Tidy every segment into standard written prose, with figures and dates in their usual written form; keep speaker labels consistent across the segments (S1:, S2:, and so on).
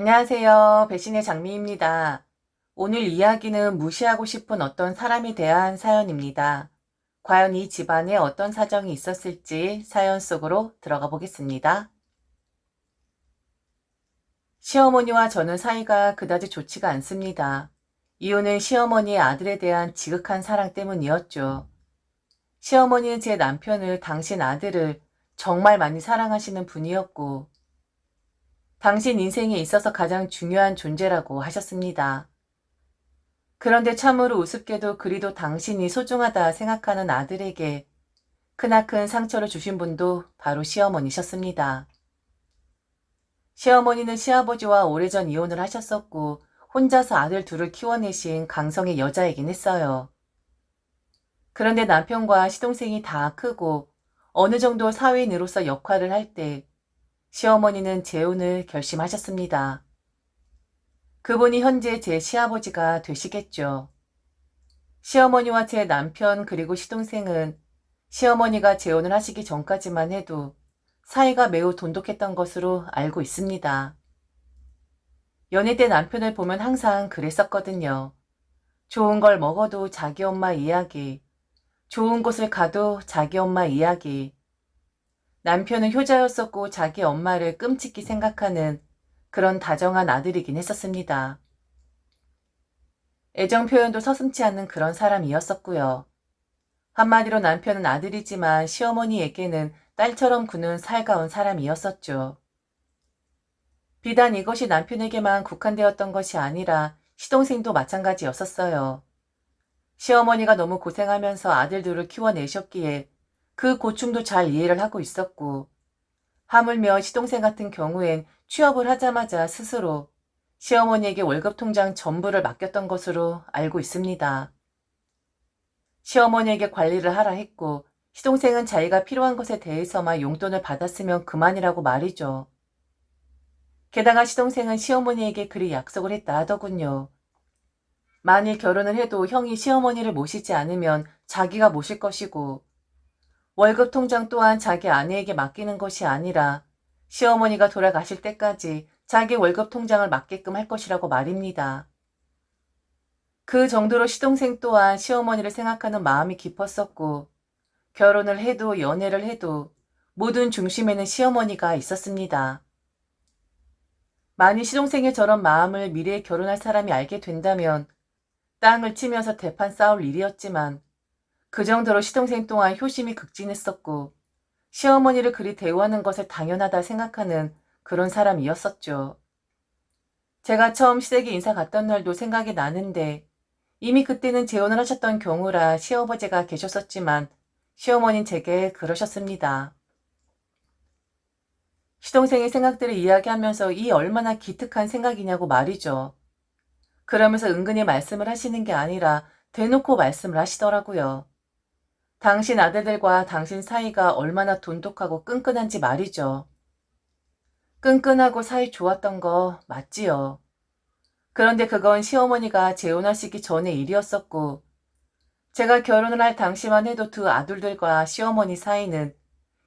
S1: 안녕하세요. 배신의 장미입니다. 오늘 이야기는 무시하고 싶은 어떤 사람에 대한 사연입니다. 과연 이 집안에 어떤 사정이 있었을지 사연 속으로 들어가 보겠습니다. 시어머니와 저는 사이가 그다지 좋지가 않습니다. 이유는 시어머니의 아들에 대한 지극한 사랑 때문이었죠. 시어머니는 제 남편을 당신 아들을 정말 많이 사랑하시는 분이었고, 당신 인생에 있어서 가장 중요한 존재라고 하셨습니다. 그런데 참으로 우습게도 그리도 당신이 소중하다 생각하는 아들에게 크나큰 상처를 주신 분도 바로 시어머니셨습니다. 시어머니는 시아버지와 오래전 이혼을 하셨었고 혼자서 아들 둘을 키워내신 강성의 여자이긴 했어요. 그런데 남편과 시동생이 다 크고 어느 정도 사회인으로서 역할을 할 때 시어머니는 재혼을 결심하셨습니다. 그분이 현재 제 시아버지가 되시겠죠. 시어머니와 제 남편 그리고 시동생은 시어머니가 재혼을 하시기 전까지만 해도 사이가 매우 돈독했던 것으로 알고 있습니다. 연애 때 남편을 보면 항상 그랬었거든요. 좋은 걸 먹어도 자기 엄마 이야기, 좋은 곳을 가도 자기 엄마 이야기. 남편은 효자였었고 자기 엄마를 끔찍히 생각하는 그런 다정한 아들이긴 했었습니다. 애정 표현도 서슴지 않는 그런 사람이었었고요. 한마디로 남편은 아들이지만 시어머니에게는 딸처럼 구는 살가운 사람이었었죠. 비단 이것이 남편에게만 국한되었던 것이 아니라 시동생도 마찬가지였었어요. 시어머니가 너무 고생하면서 아들들을 키워내셨기에 그 고충도 잘 이해를 하고 있었고, 하물며 시동생 같은 경우엔 취업을 하자마자 스스로 시어머니에게 월급 통장 전부를 맡겼던 것으로 알고 있습니다. 시어머니에게 관리를 하라 했고 시동생은 자기가 필요한 것에 대해서만 용돈을 받았으면 그만이라고 말이죠. 게다가 시동생은 시어머니에게 그리 약속을 했다 하더군요. 만일 결혼을 해도 형이 시어머니를 모시지 않으면 자기가 모실 것이고 월급 통장 또한 자기 아내에게 맡기는 것이 아니라 시어머니가 돌아가실 때까지 자기 월급 통장을 맡게끔 할 것이라고 말입니다. 그 정도로 시동생 또한 시어머니를 생각하는 마음이 깊었었고 결혼을 해도 연애를 해도 모든 중심에는 시어머니가 있었습니다. 만일 시동생의 저런 마음을 미래에 결혼할 사람이 알게 된다면 땅을 치면서 대판 싸울 일이었지만 그 정도로 시동생 또한 효심이 극진했었고 시어머니를 그리 대우하는 것을 당연하다 생각하는 그런 사람이었었죠. 제가 처음 시댁에 인사 갔던 날도 생각이 나는데 이미 그때는 재혼을 하셨던 경우라 시어버지가 계셨었지만 시어머니는 제게 그러셨습니다. 시동생의 생각들을 이야기하면서 이 얼마나 기특한 생각이냐고 말이죠. 그러면서 은근히 말씀을 하시는 게 아니라 대놓고 말씀을 하시더라고요. 당신 아들들과 당신 사이가 얼마나 돈독하고 끈끈한지 말이죠. 끈끈하고 사이 좋았던 거 맞지요. 그런데 그건 시어머니가 재혼하시기 전의 일이었었고 제가 결혼을 할 당시만 해도 두 아들들과 시어머니 사이는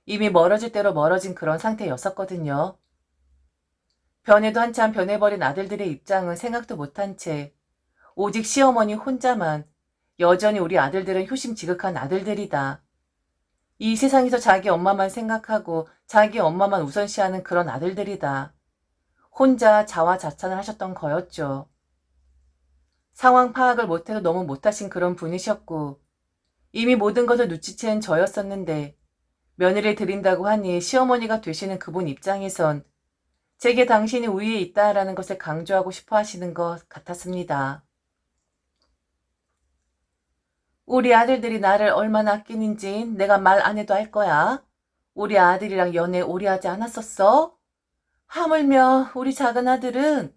S1: 이미 멀어질 대로 멀어진 그런 상태였었거든요. 변해도 한참 변해버린 아들들의 입장은 생각도 못한 채 오직 시어머니 혼자만 여전히 우리 아들들은 효심지극한 아들들이다. 이 세상에서 자기 엄마만 생각하고 자기 엄마만 우선시하는 그런 아들들이다. 혼자 자화자찬을 하셨던 거였죠. 상황 파악을 못해도 너무 못하신 그런 분이셨고 이미 모든 것을 눈치챈 저였었는데 며느리를 드린다고 하니 시어머니가 되시는 그분 입장에선 제게 당신이 우위에 있다라는 것을 강조하고 싶어 하시는 것 같았습니다. 우리 아들들이 나를 얼마나 아끼는지 내가 말 안 해도 알 거야. 우리 아들이랑 연애 오래 하지 않았었어? 하물며 우리 작은 아들은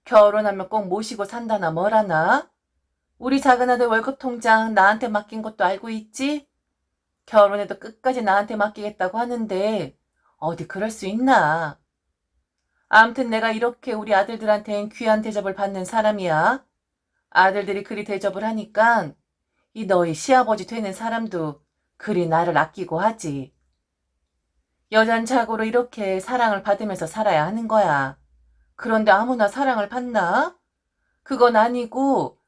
S1: 결혼하면 꼭 모시고 산다나 뭐라나? 우리 작은 아들 월급 통장 나한테 맡긴 것도 알고 있지? 결혼해도 끝까지 나한테 맡기겠다고 하는데 어디 그럴 수 있나? 암튼 내가 이렇게 우리 아들들한텐 귀한 대접을 받는 사람이야. 아들들이 그리 대접을 하니까 이 너희 시아버지 되는 사람도 그리 나를 아끼고 하지. 여잔 자고로 이렇게 사랑을 받으면서 살아야 하는 거야. 그런데 아무나 사랑을 받나? 그건 아니고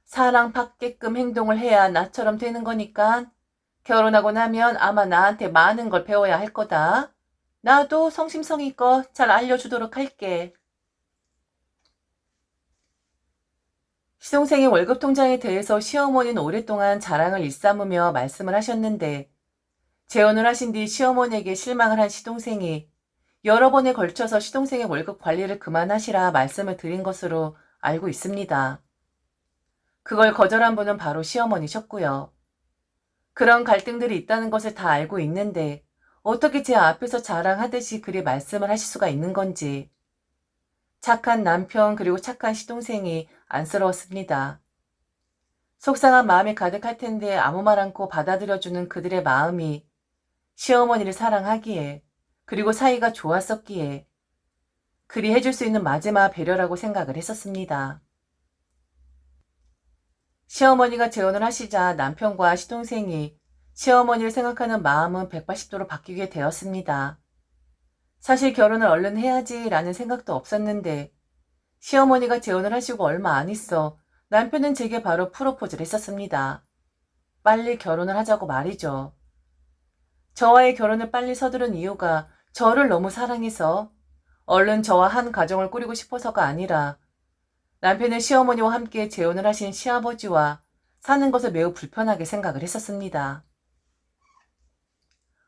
S1: 사랑받게끔 행동을 해야 나처럼 되는 거니까 결혼하고 나면 아마 나한테 많은 걸 배워야 할 거다. 나도 성심성의껏 잘 알려주도록 할게. 시동생의 월급 통장에 대해서 시어머니는 오랫동안 자랑을 일삼으며 말씀을 하셨는데 재혼을 하신 뒤 시어머니에게 실망을 한 시동생이 여러 번에 걸쳐서 시동생의 월급 관리를 그만하시라 말씀을 드린 것으로 알고 있습니다. 그걸 거절한 분은 바로 시어머니셨고요. 그런 갈등들이 있다는 것을 다 알고 있는데 어떻게 제 앞에서 자랑하듯이 그리 말씀을 하실 수가 있는 건지 착한 남편 그리고 착한 시동생이 안쓰러웠습니다. 속상한 마음이 가득할 텐데 아무 말 않고 받아들여주는 그들의 마음이 시어머니를 사랑하기에 그리고 사이가 좋았었기에 그리 해줄 수 있는 마지막 배려라고 생각을 했었습니다. 시어머니가 재혼을 하시자 남편과 시동생이 시어머니를 생각하는 마음은 180도로 바뀌게 되었습니다. 사실 결혼을 얼른 해야지라는 생각도 없었는데 시어머니가 재혼을 하시고 얼마 안 있어 남편은 제게 바로 프로포즈를 했었습니다. 빨리 결혼을 하자고 말이죠. 저와의 결혼을 빨리 서두른 이유가 저를 너무 사랑해서 얼른 저와 한 가정을 꾸리고 싶어서가 아니라 남편은 시어머니와 함께 재혼을 하신 시아버지와 사는 것을 매우 불편하게 생각을 했었습니다.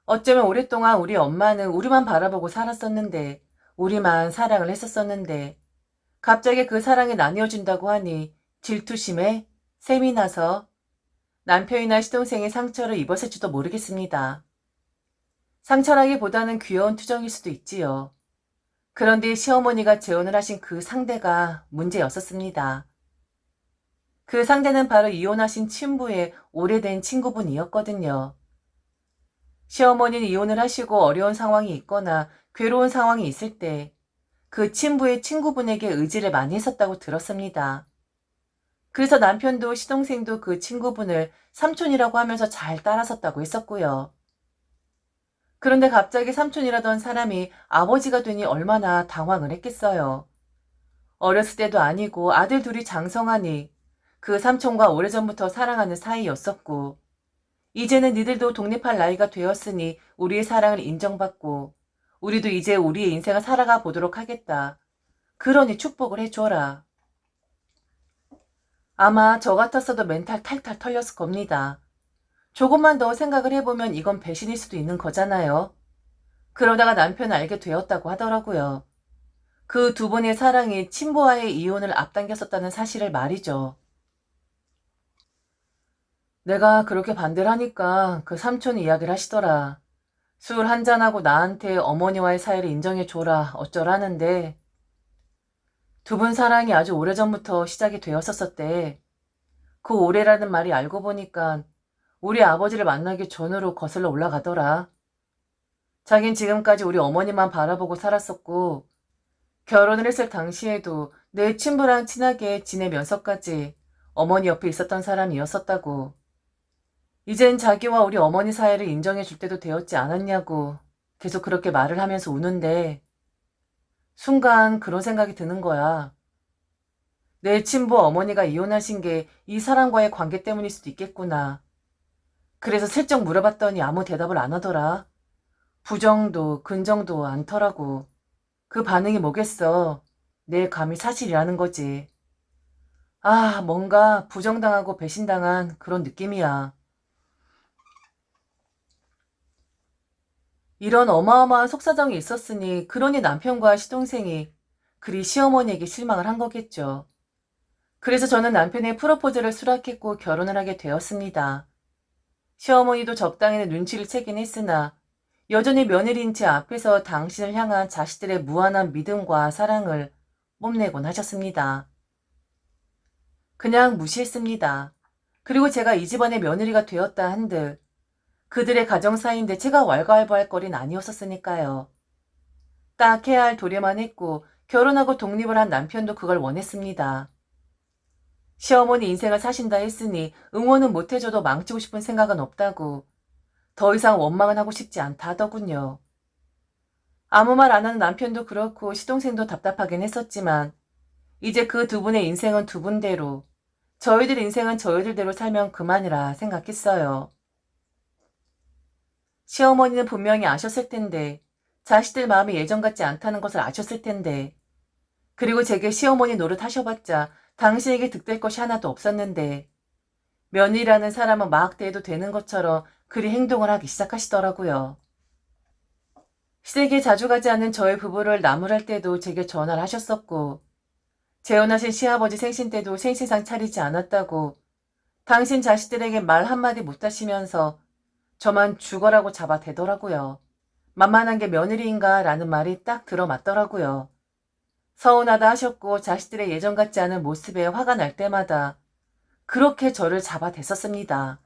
S1: 어쩌면 오랫동안 우리 엄마는 우리만 바라보고 살았었는데 우리만 사랑을 했었었는데 갑자기 그 사랑이 나뉘어진다고 하니 질투심에 셈이 나서 남편이나 시동생이 상처를 입었을지도 모르겠습니다. 상처라기보다는 귀여운 투정일 수도 있지요. 그런데 시어머니가 재혼을 하신 그 상대가 문제였었습니다. 그 상대는 바로 이혼하신 친부의 오래된 친구분이었거든요. 시어머니는 이혼을 하시고 어려운 상황이 있거나 괴로운 상황이 있을 때 그 친부의 친구분에게 의지를 많이 했었다고 들었습니다. 그래서 남편도 시동생도 그 친구분을 삼촌이라고 하면서 잘 따라섰다고 했었고요. 그런데 갑자기 삼촌이라던 사람이 아버지가 되니 얼마나 당황을 했겠어요. 어렸을 때도 아니고 아들 둘이 장성하니 그 삼촌과 오래전부터 사랑하는 사이였었고 이제는 니들도 독립할 나이가 되었으니 우리의 사랑을 인정받고 우리도 이제 우리의 인생을 살아가 보도록 하겠다. 그러니 축복을 해줘라. 아마 저 같았어도 멘탈 탈탈 털렸을 겁니다. 조금만 더 생각을 해보면 이건 배신일 수도 있는 거잖아요. 그러다가 남편을 알게 되었다고 하더라고요. 그 두 분의 사랑이 친부와의 이혼을 앞당겼었다는 사실을 말이죠. 내가 그렇게 반대를 하니까 그 삼촌이 이야기를 하시더라. 술 한잔하고 나한테 어머니와의 사이를 인정해줘라 어쩌라는데 두 분 사랑이 아주 오래전부터 시작이 되었었대. 그 오래라는 말이 알고 보니까 우리 아버지를 만나기 전으로 거슬러 올라가더라. 자긴 지금까지 우리 어머니만 바라보고 살았었고 결혼을 했을 당시에도 내 친부랑 친하게 지내면서까지 어머니 옆에 있었던 사람이었었다고. 이젠 자기와 우리 어머니 사이를 인정해 줄 때도 되었지 않았냐고 계속 그렇게 말을 하면서 우는데 순간 그런 생각이 드는 거야. 내 친부 어머니가 이혼하신 게 이 사람과의 관계 때문일 수도 있겠구나. 그래서 슬쩍 물어봤더니 아무 대답을 안 하더라. 부정도 근정도 않더라고. 그 반응이 뭐겠어. 내 감이 사실이라는 거지. 아, 뭔가 부정당하고 배신당한 그런 느낌이야. 이런 어마어마한 속사정이 있었으니 그러니 남편과 시동생이 그리 시어머니에게 실망을 한 거겠죠. 그래서 저는 남편의 프로포즈를 수락했고 결혼을 하게 되었습니다. 시어머니도 적당히는 눈치를 채긴 했으나 여전히 며느리인 제 앞에서 당신을 향한 자식들의 무한한 믿음과 사랑을 뽐내곤 하셨습니다. 그냥 무시했습니다. 그리고 제가 이 집안의 며느리가 되었다 한들 그들의 가정사이인데 제가 왈가왈부할 거린 아니었었으니까요. 딱 해야 할 도리만 했고 결혼하고 독립을 한 남편도 그걸 원했습니다. 시어머니 인생을 사신다 했으니 응원은 못해줘도 망치고 싶은 생각은 없다고 더 이상 원망은 하고 싶지 않다 하더군요. 아무 말 안 하는 남편도 그렇고 시동생도 답답하긴 했었지만 이제 그 두 분의 인생은 두 분대로, 저희들 인생은 저희들대로 살면 그만이라 생각했어요. 시어머니는 분명히 아셨을 텐데, 자식들 마음이 예전 같지 않다는 것을 아셨을 텐데, 그리고 제게 시어머니 노릇 하셔봤자 당신에게 득될 것이 하나도 없었는데, 며느리라는 사람은 막 대해도 되는 것처럼 그리 행동을 하기 시작하시더라고요. 시댁에 자주 가지 않는 저희 부부를 나무랄 때도 제게 전화를 하셨었고, 재혼하신 시아버지 생신 때도 생신상 차리지 않았다고 당신 자식들에게 말 한마디 못하시면서 저만 죽어라고 잡아대더라고요. 만만한 게 며느리인가 라는 말이 딱 들어맞더라고요. 서운하다 하셨고 자식들의 예전 같지 않은 모습에 화가 날 때마다 그렇게 저를 잡아댔었습니다.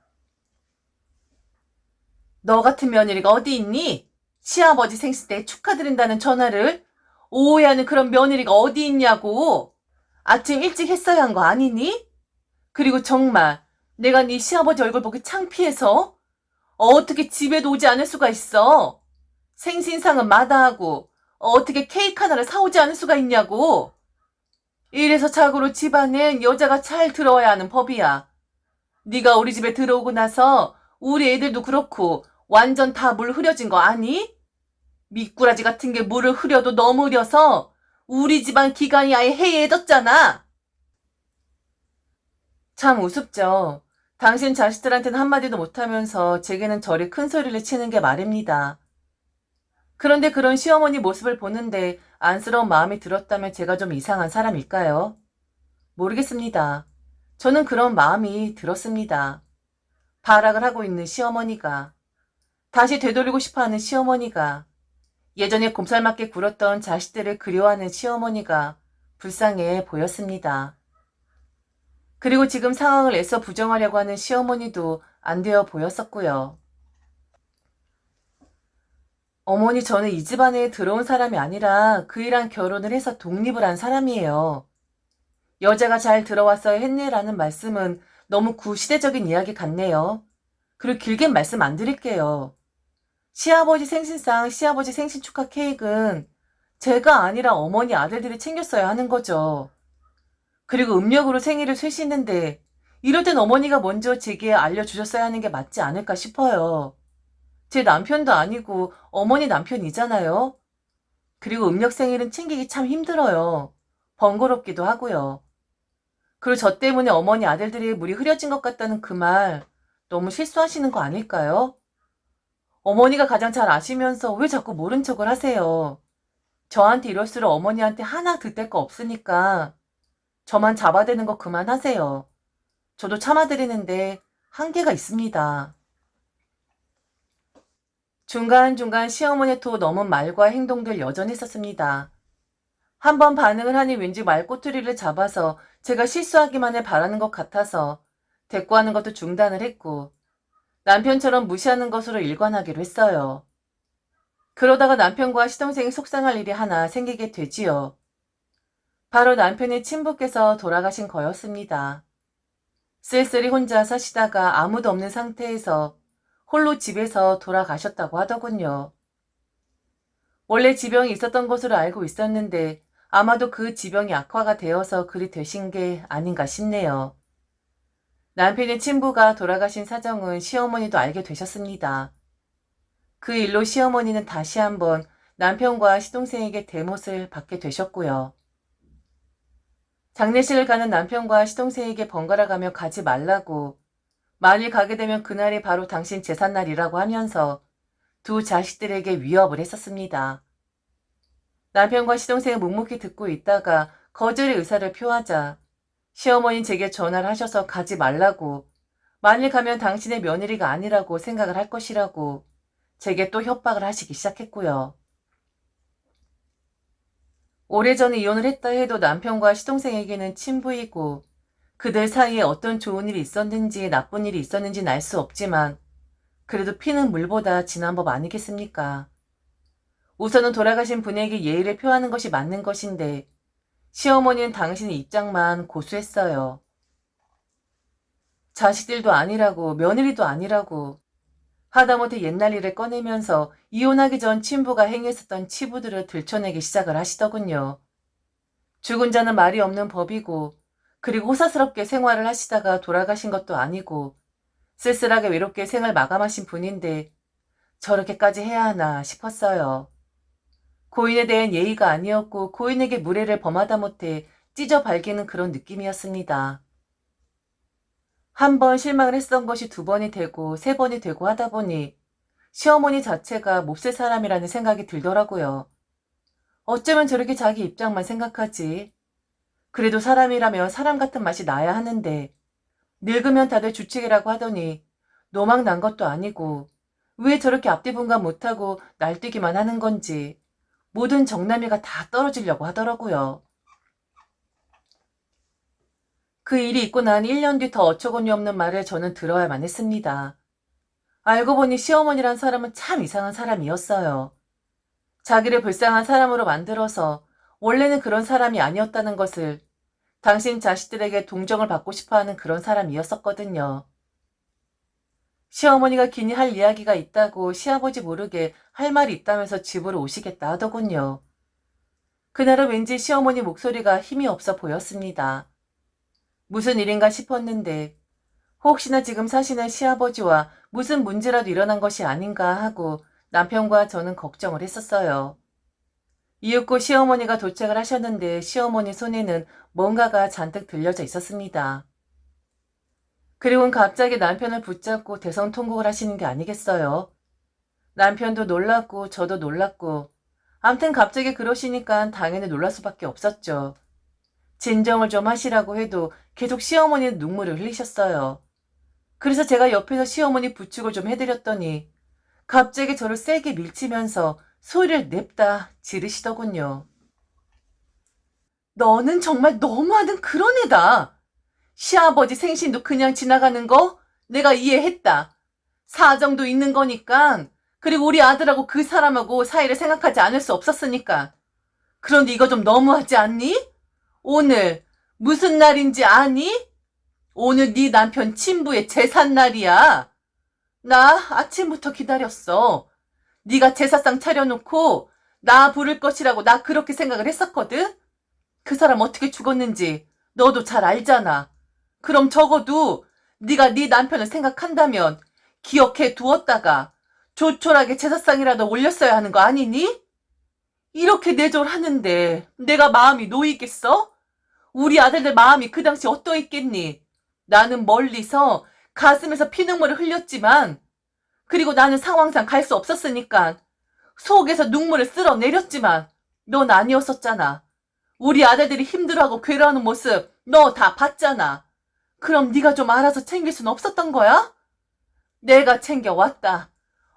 S1: 너 같은 며느리가 어디 있니? 시아버지 생신 때 축하드린다는 전화를 오해하는 그런 며느리가 어디 있냐고. 아침 일찍 했어야 한 거 아니니? 그리고 정말 내가 네 시아버지 얼굴 보기 창피해서 어떻게 집에도 오지 않을 수가 있어? 생신상은 마다하고 어떻게 케이크 하나를 사오지 않을 수가 있냐고. 이래서 자고로 집안엔 여자가 잘 들어와야 하는 법이야. 네가 우리 집에 들어오고 나서 우리 애들도 그렇고 완전 다 물 흐려진 거 아니? 미꾸라지 같은 게 물을 흐려도 너무 흐려서 우리 집안 기관이 아예 해이해졌잖아. 참 우습죠. 당신 자식들한테는 한마디도 못하면서 제게는 저리 큰 소리를 치는 게 말입니다. 그런데 그런 시어머니 모습을 보는데 안쓰러운 마음이 들었다면 제가 좀 이상한 사람일까요? 모르겠습니다. 저는 그런 마음이 들었습니다. 발악을 하고 있는 시어머니가, 다시 되돌리고 싶어하는 시어머니가, 예전에 곰살맞게 굴었던 자식들을 그리워하는 시어머니가 불쌍해 보였습니다. 그리고 지금 상황을 애써 부정하려고 하는 시어머니도 안 되어 보였었고요. 어머니, 저는 이 집안에 들어온 사람이 아니라 그이랑 결혼을 해서 독립을 한 사람이에요. 여자가 잘 들어왔어야 했네라는 말씀은 너무 구시대적인 이야기 같네요. 그리고 길게 말씀 안 드릴게요. 시아버지 생신상 시아버지 생신 축하 케이크는 제가 아니라 어머니 아들들이 챙겼어야 하는 거죠. 그리고 음력으로 생일을 쇠시는데 이럴 땐 어머니가 먼저 제게 알려주셨어야 하는 게 맞지 않을까 싶어요. 제 남편도 아니고 어머니 남편이잖아요. 그리고 음력 생일은 챙기기 참 힘들어요. 번거롭기도 하고요. 그리고 저 때문에 어머니 아들들이 물이 흐려진 것 같다는 그 말 너무 실수하시는 거 아닐까요? 어머니가 가장 잘 아시면서 왜 자꾸 모른 척을 하세요? 저한테 이럴수록 어머니한테 하나 득될 거 없으니까 저만 잡아대는 거 그만하세요. 저도 참아드리는데 한계가 있습니다. 중간중간 시어머니 토 넘은 말과 행동들 여전히 있었습니다. 한번 반응을 하니 왠지 말꼬투리를 잡아서 제가 실수하기만을 바라는 것 같아서 대꾸하는 것도 중단을 했고 남편처럼 무시하는 것으로 일관하기로 했어요. 그러다가 남편과 시동생이 속상할 일이 하나 생기게 되지요. 바로 남편의 친부께서 돌아가신 거였습니다. 쓸쓸히 혼자 사시다가 아무도 없는 상태에서 홀로 집에서 돌아가셨다고 하더군요. 원래 지병이 있었던 것으로 알고 있었는데 아마도 그 지병이 악화가 되어서 그리 되신 게 아닌가 싶네요. 남편의 친부가 돌아가신 사정은 시어머니도 알게 되셨습니다. 그 일로 시어머니는 다시 한번 남편과 시동생에게 대못을 받게 되셨고요. 장례식을 가는 남편과 시동생에게 번갈아 가며 가지 말라고, 만일 가게 되면 그날이 바로 당신 제삿날이라고 하면서 두 자식들에게 위협을 했었습니다. 남편과 시동생은 묵묵히 듣고 있다가 거절의 의사를 표하자 시어머니는 제게 전화를 하셔서 가지 말라고, 만일 가면 당신의 며느리가 아니라고 생각을 할 것이라고 제게 또 협박을 하시기 시작했고요. 오래전에 이혼을 했다 해도 남편과 시동생에게는 친부이고 그들 사이에 어떤 좋은 일이 있었는지 나쁜 일이 있었는지는 알 수 없지만 그래도 피는 물보다 진한 법 아니겠습니까? 우선은 돌아가신 분에게 예의를 표하는 것이 맞는 것인데 시어머니는 당신의 입장만 고수했어요. 자식들도 아니라고 며느리도 아니라고 하다못해 옛날 일을 꺼내면서 이혼하기 전 친부가 행했었던 치부들을 들춰내기 시작을 하시더군요. 죽은 자는 말이 없는 법이고, 그리고 호사스럽게 생활을 하시다가 돌아가신 것도 아니고 쓸쓸하게 외롭게 생을 마감하신 분인데 저렇게까지 해야 하나 싶었어요. 고인에 대한 예의가 아니었고 고인에게 무례를 범하다 못해 찢어 발기는 그런 느낌이었습니다. 한 번 실망을 했던 것이 두 번이 되고 세 번이 되고 하다 보니 시어머니 자체가 몹쓸 사람이라는 생각이 들더라고요. 어쩌면 저렇게 자기 입장만 생각하지. 그래도 사람이라면 사람 같은 맛이 나야 하는데 늙으면 다들 주책이라고 하더니 노망 난 것도 아니고 왜 저렇게 앞뒤 분간 못하고 날뛰기만 하는 건지 모든 정남이가 다 떨어지려고 하더라고요. 그 일이 있고 난 1년 뒤 더 어처구니 없는 말을 저는 들어야만 했습니다. 알고 보니 시어머니란 사람은 참 이상한 사람이었어요. 자기를 불쌍한 사람으로 만들어서 원래는 그런 사람이 아니었다는 것을 당신 자식들에게 동정을 받고 싶어하는 그런 사람이었었거든요. 시어머니가 괜히 할 이야기가 있다고 시아버지 모르게 할 말이 있다면서 집으로 오시겠다 하더군요. 그날은 왠지 시어머니 목소리가 힘이 없어 보였습니다. 무슨 일인가 싶었는데 혹시나 지금 사시는 시아버지와 무슨 문제라도 일어난 것이 아닌가 하고 남편과 저는 걱정을 했었어요. 이윽고 시어머니가 도착을 하셨는데 시어머니 손에는 뭔가가 잔뜩 들려져 있었습니다. 그리고는 갑자기 남편을 붙잡고 대성통곡을 하시는 게 아니겠어요. 남편도 놀랐고 저도 놀랐고 암튼 갑자기 그러시니까 당연히 놀랄 수밖에 없었죠. 진정을 좀 하시라고 해도 계속 시어머니는 눈물을 흘리셨어요. 그래서 제가 옆에서 시어머니 부축을 좀 해드렸더니 갑자기 저를 세게 밀치면서 소리를 냅다 지르시더군요. 너는 정말 너무하는 그런 애다. 시아버지 생신도 그냥 지나가는 거 내가 이해했다. 사정도 있는 거니까. 그리고 우리 아들하고 그 사람하고 사이를 생각하지 않을 수 없었으니까. 그런데 이거 좀 너무하지 않니? 오늘 무슨 날인지 아니? 오늘 네 남편 친부의 제삿날이야. 나 아침부터 기다렸어. 네가 제사상 차려놓고 나 부를 것이라고 나 그렇게 생각을 했었거든? 그 사람 어떻게 죽었는지 너도 잘 알잖아. 그럼 적어도 네가 네 남편을 생각한다면 기억해 두었다가 조촐하게 제사상이라도 올렸어야 하는 거 아니니? 이렇게 내졸하는데 내가 마음이 놓이겠어? 우리 아들들 마음이 그 당시 어떠했겠니? 나는 멀리서 가슴에서 피눈물을 흘렸지만 그리고 나는 상황상 갈 수 없었으니까 속에서 눈물을 쓸어내렸지만 넌 아니었었잖아. 우리 아들들이 힘들어하고 괴로워하는 모습 너 다 봤잖아. 그럼 네가 좀 알아서 챙길 순 없었던 거야? 내가 챙겨왔다.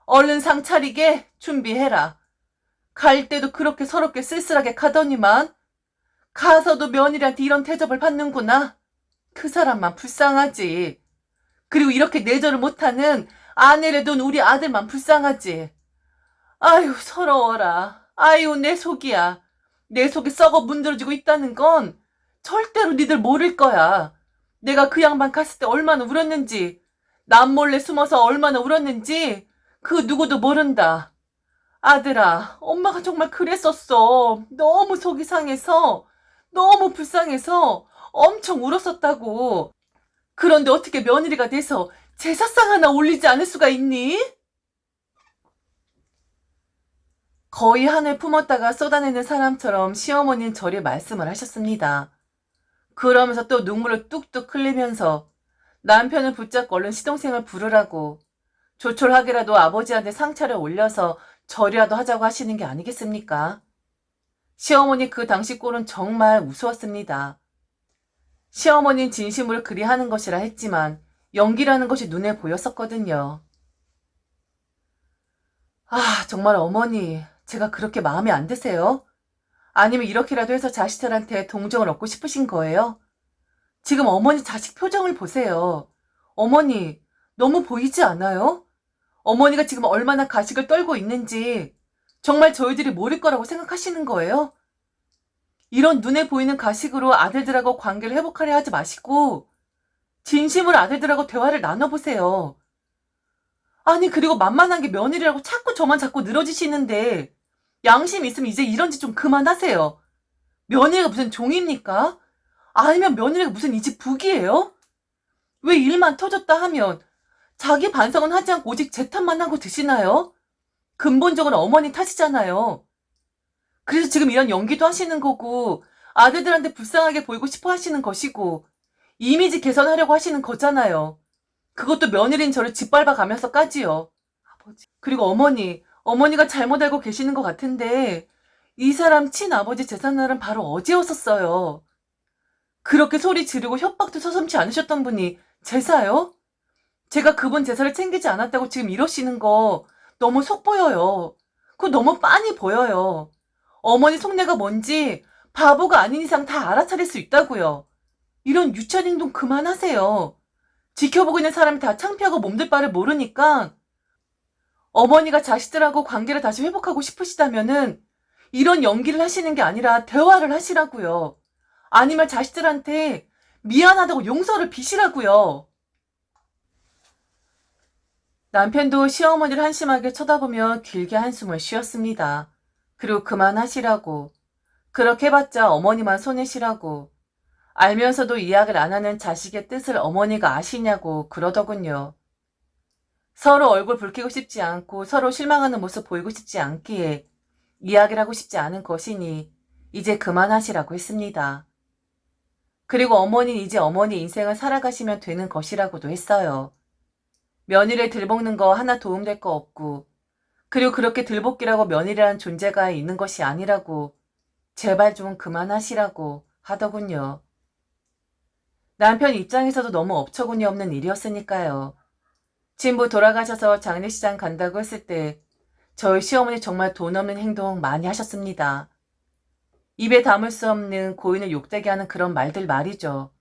S1: 얼른 상 차리게 준비해라. 갈 때도 그렇게 서럽게 쓸쓸하게 가더니만 가서도 며느리한테 이런 대접을 받는구나. 그 사람만 불쌍하지. 그리고 이렇게 내절을 못하는 아내를 둔 우리 아들만 불쌍하지. 아유 서러워라. 아유 내 속이야. 내 속이 썩어 문드러지고 있다는 건 절대로 니들 모를 거야. 내가 그 양반 갔을 때 얼마나 울었는지, 남몰래 숨어서 얼마나 울었는지 그 누구도 모른다. 아들아, 엄마가 정말 그랬었어. 너무 속이 상해서, 너무 불쌍해서 엄청 울었었다고. 그런데 어떻게 며느리가 돼서 제사상 하나 올리지 않을 수가 있니? 거의 한을 품었다가 쏟아내는 사람처럼 시어머니는 저리 말씀을 하셨습니다. 그러면서 또 눈물을 뚝뚝 흘리면서 남편을 붙잡고 얼른 시동생을 부르라고 조촐하게라도 아버지한테 상차를 올려서 절이라도 하자고 하시는 게 아니겠습니까? 시어머니 그 당시 꼴은 정말 우스웠습니다. 시어머니는 진심으로 그리 하는 것이라 했지만 연기라는 것이 눈에 보였었거든요. 아, 정말 어머니, 제가 그렇게 마음에 안 드세요? 아니면 이렇게라도 해서 자식들한테 동정을 얻고 싶으신 거예요? 지금 어머니 자식 표정을 보세요. 어머니, 너무 보이지 않아요? 어머니가 지금 얼마나 가식을 떨고 있는지 정말 저희들이 모를 거라고 생각하시는 거예요? 이런 눈에 보이는 가식으로 아들들하고 관계를 회복하려 하지 마시고 진심으로 아들들하고 대화를 나눠보세요. 아니, 그리고 만만한 게 며느리라고 자꾸 늘어지시는데, 양심 있으면 이제 이런 짓 좀 그만하세요. 며느리가 무슨 종입니까? 아니면 며느리가 무슨 이 집 북이에요? 왜 일만 터졌다 하면 자기 반성은 하지 않고 오직 제 탓만 하고 드시나요? 근본적으로 어머니 탓이잖아요. 그래서 지금 이런 연기도 하시는 거고, 아들들한테 불쌍하게 보이고 싶어 하시는 것이고, 이미지 개선하려고 하시는 거잖아요. 그것도 며느리인 저를 짓밟아 가면서까지요. 그리고 어머니가 잘못 알고 계시는 것 같은데, 이 사람 친아버지 재산날은 바로 어제였었어요. 그렇게 소리 지르고 협박도 서슴지 않으셨던 분이 제사요? 제가 그분 제사를 챙기지 않았다고 지금 이러시는 거 너무 속 보여요. 그거 너무 빤히 보여요. 어머니 속내가 뭔지 바보가 아닌 이상 다 알아차릴 수 있다고요. 이런 유치한 행동 그만하세요. 지켜보고 있는 사람이 다 창피하고 몸둘 바를 모르니까 어머니가 자식들하고 관계를 다시 회복하고 싶으시다면은 이런 연기를 하시는 게 아니라 대화를 하시라고요. 아니면 자식들한테 미안하다고 용서를 비시라고요. 남편도 시어머니를 한심하게 쳐다보며 길게 한숨을 쉬었습니다. 그리고 그만하시라고. 그렇게 해봤자 어머니만 손해시라고. 알면서도 이야기를 안 하는 자식의 뜻을 어머니가 아시냐고 그러더군요. 서로 얼굴 붉히고 싶지 않고 서로 실망하는 모습 보이고 싶지 않기에 이야기를 하고 싶지 않은 것이니 이제 그만하시라고 했습니다. 그리고 어머니는 이제 어머니 인생을 살아가시면 되는 것이라고도 했어요. 며느리를 들볶는 거 하나 도움될 거 없고, 그리고 그렇게 들볶기라고 며느리라는 존재가 있는 것이 아니라고 제발 좀 그만하시라고 하더군요. 남편 입장에서도 너무 업처구니 없는 일이었으니까요. 진부 돌아가셔서 장례식장 간다고 했을 때 저희 시어머니 정말 돈 없는 행동 많이 하셨습니다. 입에 담을 수 없는 고인을 욕되게 하는 그런 말들 말이죠.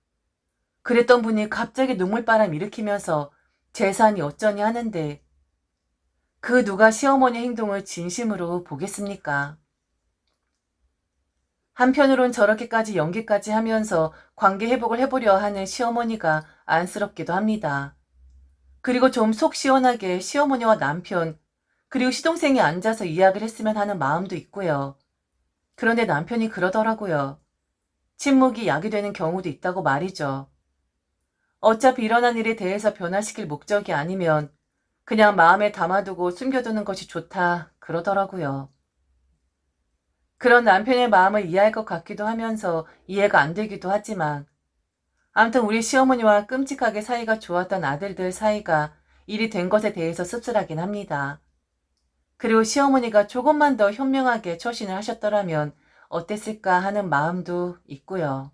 S1: 그랬던 분이 갑자기 눈물바람 일으키면서 재산이 어쩌니 하는데 그 누가 시어머니 행동을 진심으로 보겠습니까? 한편으론 저렇게까지 연기까지 하면서 관계 회복을 해보려 하는 시어머니가 안쓰럽기도 합니다. 그리고 좀 속 시원하게 시어머니와 남편, 그리고 시동생이 앉아서 이야기를 했으면 하는 마음도 있고요. 그런데 남편이 그러더라고요. 침묵이 약이 되는 경우도 있다고 말이죠. 어차피 일어난 일에 대해서 변화시킬 목적이 아니면 그냥 마음에 담아두고 숨겨두는 것이 좋다 그러더라고요. 그런 남편의 마음을 이해할 것 같기도 하면서 이해가 안 되기도 하지만 아무튼 우리 시어머니와 끔찍하게 사이가 좋았던 아들들 사이가 일이 된 것에 대해서 씁쓸하긴 합니다. 그리고 시어머니가 조금만 더 현명하게 처신을 하셨더라면 어땠을까 하는 마음도 있고요.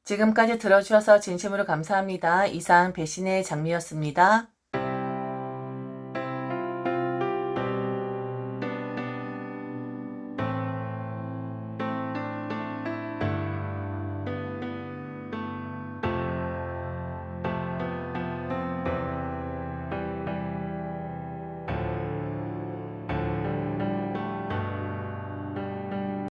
S1: 지금까지 들어주셔서 진심으로 감사합니다. 이상 배신의 장미였습니다.